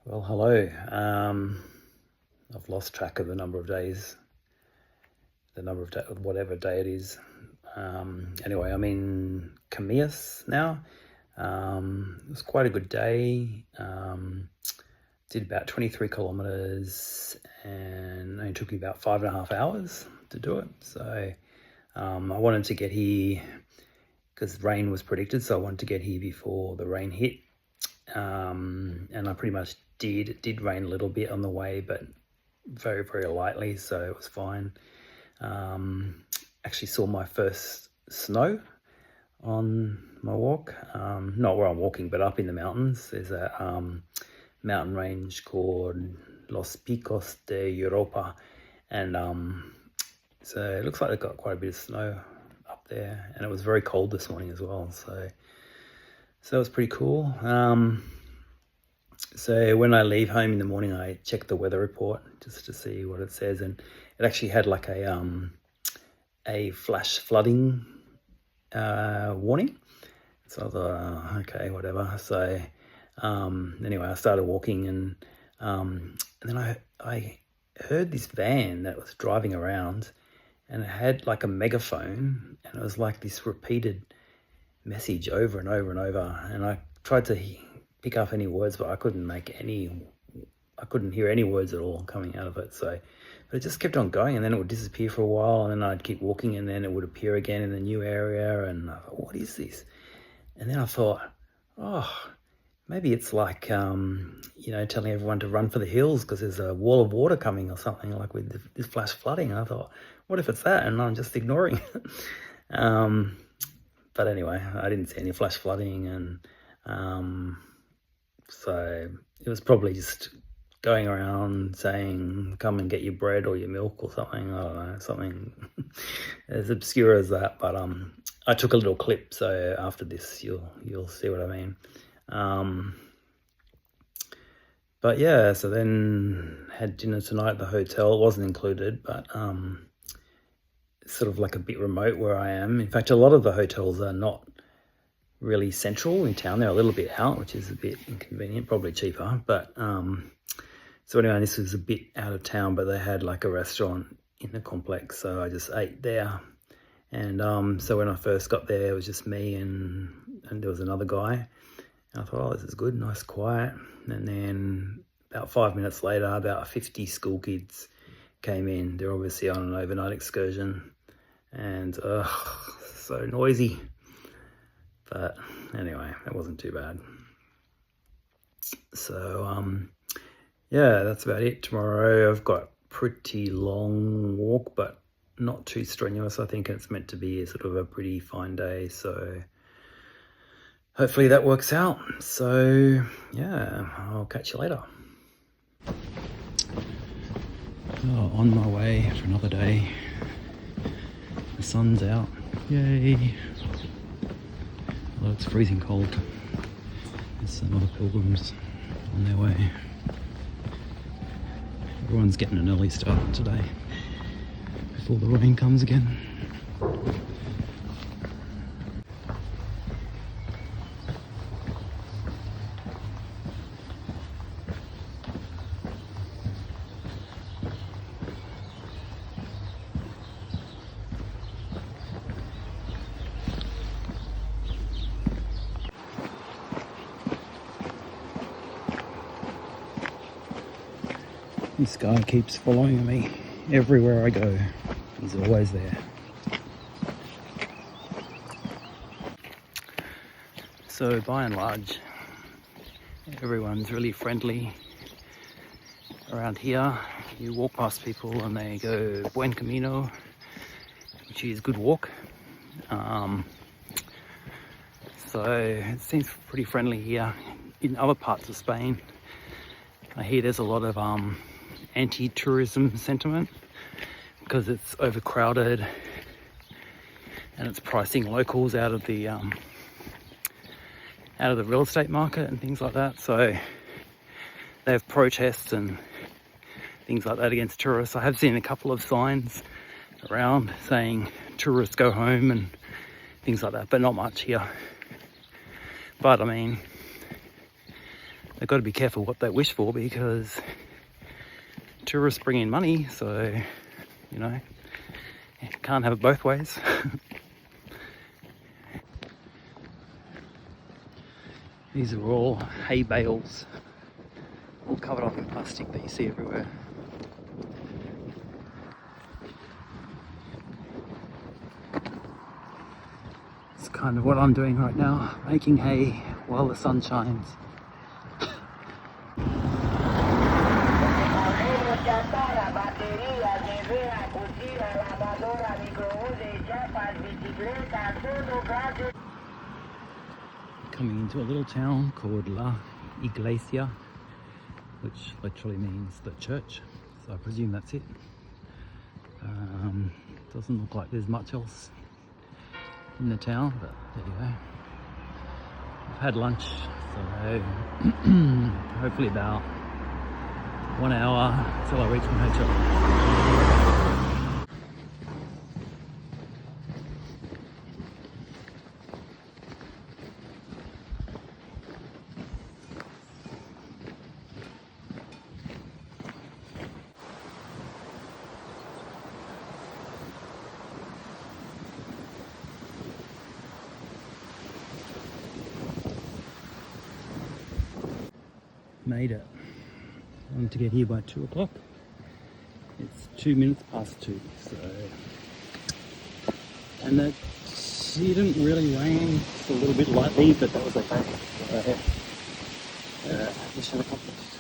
Well, hello. I've lost track of the number of days, whatever day it is. Anyway, I'm in Comillas now. It was quite a good day. Did about 23 kilometers and only took me about 5.5 hours to do it. So I wanted to get here because rain was predicted, so I wanted to get here before the rain hit. And I pretty much did. It did rain a little bit on the way, but very, very lightly, so it was fine. Actually saw my first snow on my walk. Not where I'm walking, but up in the mountains. There's a mountain range called Los Picos de Europa, and so it looks like they've got quite a bit of snow up there, and it was very cold this morning as well, so that was pretty cool. So when I leave home in the morning, I check the weather report just to see what it says, and it actually had like a flash flooding warning. So I thought, oh, okay, whatever. So anyway, I started walking, and then I heard this van that was driving around, and it had like a megaphone, and it was like this repeated message over and over and over, and I tried to pick up any words, but I couldn't hear any words at all coming out of it. So, but it just kept on going, and then it would disappear for a while, and then I'd keep walking, and then it would appear again in a new area, and I thought, what is this? And then I thought, oh, maybe it's like, telling everyone to run for the hills because there's a wall of water coming or something, like with this flash flooding. And I thought, what if it's that? And I'm just ignoring it. But anyway, I didn't see any flash flooding, and so it was probably just going around saying, come and get your bread or your milk or something. I don't know, something as obscure as that. But I took a little clip, so after this you'll see what I mean. But yeah, so then had dinner tonight at the hotel. It wasn't included, but sort of like a bit remote where I am. In fact, a lot of the hotels are not really central in town. They're a little bit out, which is a bit inconvenient, probably cheaper. But so anyway, this was a bit out of town, but they had like a restaurant in the complex, so I just ate there. And so when I first got there, it was just me and there was another guy. And I thought, oh, this is good, nice, quiet. And then about 5 minutes later, about 50 school kids came in. They're obviously on an overnight excursion, and so noisy. But anyway, it wasn't too bad. So yeah, that's about it. Tomorrow I've got a pretty long walk, but not too strenuous. I think it's meant to be sort of a pretty fine day, so hopefully that works out. So yeah, I'll catch you later. Oh, on my way for another day. The sun's out, yay. Although it's freezing cold. There's some other pilgrims on their way. Everyone's getting an early start today before the rain comes again. This guy keeps following me everywhere I go. He's always there. So by and large, everyone's really friendly around here. You walk past people and they go buen camino, which is good walk. So it seems pretty friendly here. In other parts of Spain, I hear there's a lot of anti-tourism sentiment because it's overcrowded and it's pricing locals out of the real estate market and things like that. So they have protests and things like that against tourists. I have seen a couple of signs around saying tourists go home and things like that, but not much here. But I mean, they've got to be careful what they wish for, because tourists bring in money, so, you know, can't have it both ways. These are all hay bales, all covered up in plastic that you see everywhere. It's kind of what I'm doing right now, making hay while the sun shines. Coming into a little town called La Iglesia, which literally means the church, so I presume that's it. Doesn't look like there's much else in the town, but there you go. I've had lunch, so hopefully about 1 hour till I reach my hotel. Made it. I wanted to get here by 2 o'clock. It's 2 minutes past 2, so. And that didn't really rain, just a little bit lightly, but that was okay. So, mission accomplished.